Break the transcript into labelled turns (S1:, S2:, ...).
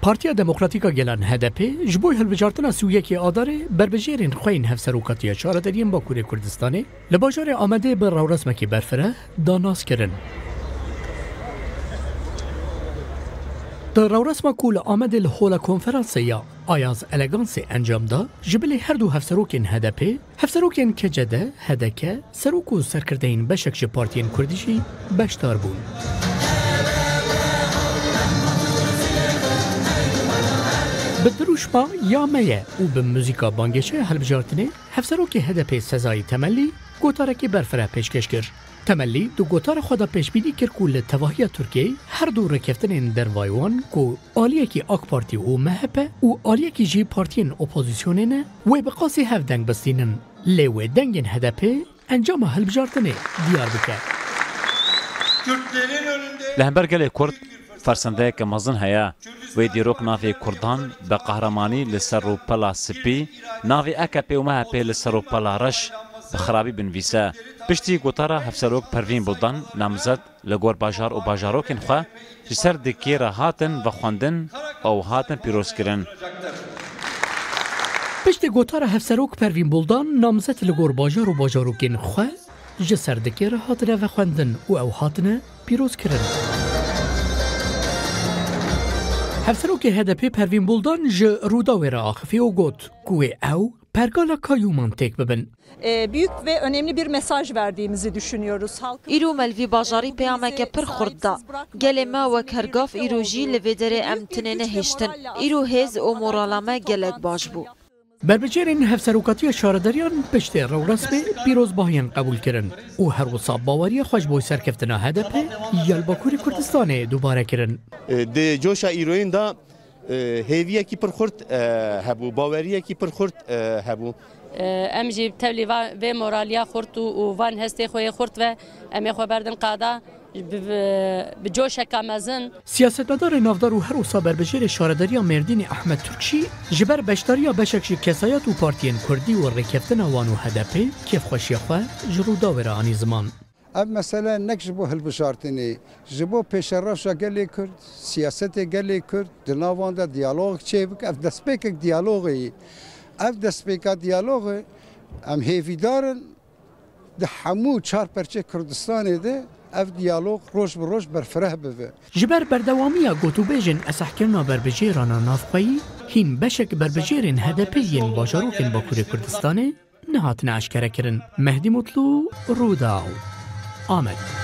S1: پارتیا دموکراتیکا گلان HDP جبوی هلبجارتنا سویکی آداره بربجیرین خوین هفسروکاتی شاردرین باکوری کردستانی لباجار آمده بر رو رسمکی برفره داناس کرن. در رو رسم کول آمده لحول کنفرانسیا آیاز الگانسی انجام دا جبلی هر دو هفسروکین HDP هفسروکین که جده هدکه سروکو سرکردین بشکش پارتین کردیشی بشتار بون. بدروشما یا میه او به موزیکا بانگشه هلبجارتنه هفسروکی HDP سزای تملی گوتارکی برفره پیشکش کرد. تملی دو گوتار خدا پیش بینی کرد که لتواهی ترکیه هر دو رکفتن در وایوان که آلیه کی آک پارتی و مهپه و آلیه کی جی پارتین اپوزیسیونینه و بقاسی هف دنگ بستینن لیوه دنگین HDP انجام هلبجارتنه دیار بکر.
S2: لهمبر گله کرد فرسنده که مزن هیا و دیروک نافی کردان به قهرمانی لسر و پلا سپی نافی اکپی و مهپی لسر و پلا رش به خرابی بنویسه پشتی گوتارا هفسروک پروین بلدان نامزد لگور باجار و باجاروکن خواه جسر دکیر هاتن و خواندن او هاتن پیروز کرن.
S1: پشتی گوتارا هفسروک پروین بلدان نامزد لگور باجار و باجاروکن خواه جسر دکیر هاتن و خواندن او هاتن پیروز کرن. هفسروکی HDP پروین بلدان ج رودا را آخفی و گوت کوه او pergala kayuman tek bibin.
S3: Büyük ve önemli bir mesaj verdiğimizi düşünüyoruz.
S4: İro melvi bajari peyameke pir xurda. Gelema ve kergaf iroji levedere emtinene heştin. İro hez o moralame gelek baş bu.
S1: بربجیرین هفسروکاتی شاردریان پشت رو رسمی پیروز باهین قبول کرن او هر وصاب باوری خوش بوی سرکفتنا HDP یلباکوری کردستان دوباره کرن.
S5: ده جوشا ایروین دا هیویه کی پرخورد هبو باوریه کی پرخورد هبو.
S6: امجی تولی و مورالیا خورد و وان هستی خوی خورد و امی خو بردن قادا به جوش کامزن.
S1: سیاستمدار نافدار و هر وصا بربجیر شاردریا مردین احمد ترکشی جبر بشتاریا بشکشی کسایات و پارتین کردی و رکفتن وانو HDP کیف خوشی خواه جرودا و رانی زمان.
S7: اب مثلا نکجبو هلبجارتنی جبو پیشرفشا گلی کرد سیاست گلی کرد دناوان دا دیالوگ چه بک اف دسپیک دیالوگی اف دسپیک دیالوگ ام هیویدارن ده همو چهار پرچه کردستان ده اف دیالوگ روش به روش برفره بوه.
S1: جبر بردوامیا گوتو بیجن اسحکرنا بربجیرانا نافقایی هین بشک بربجیرین HDP ین باجاروکن باکوری کردستانه نهاتن اشکره کرن. مهدی مطلو روداو آمد.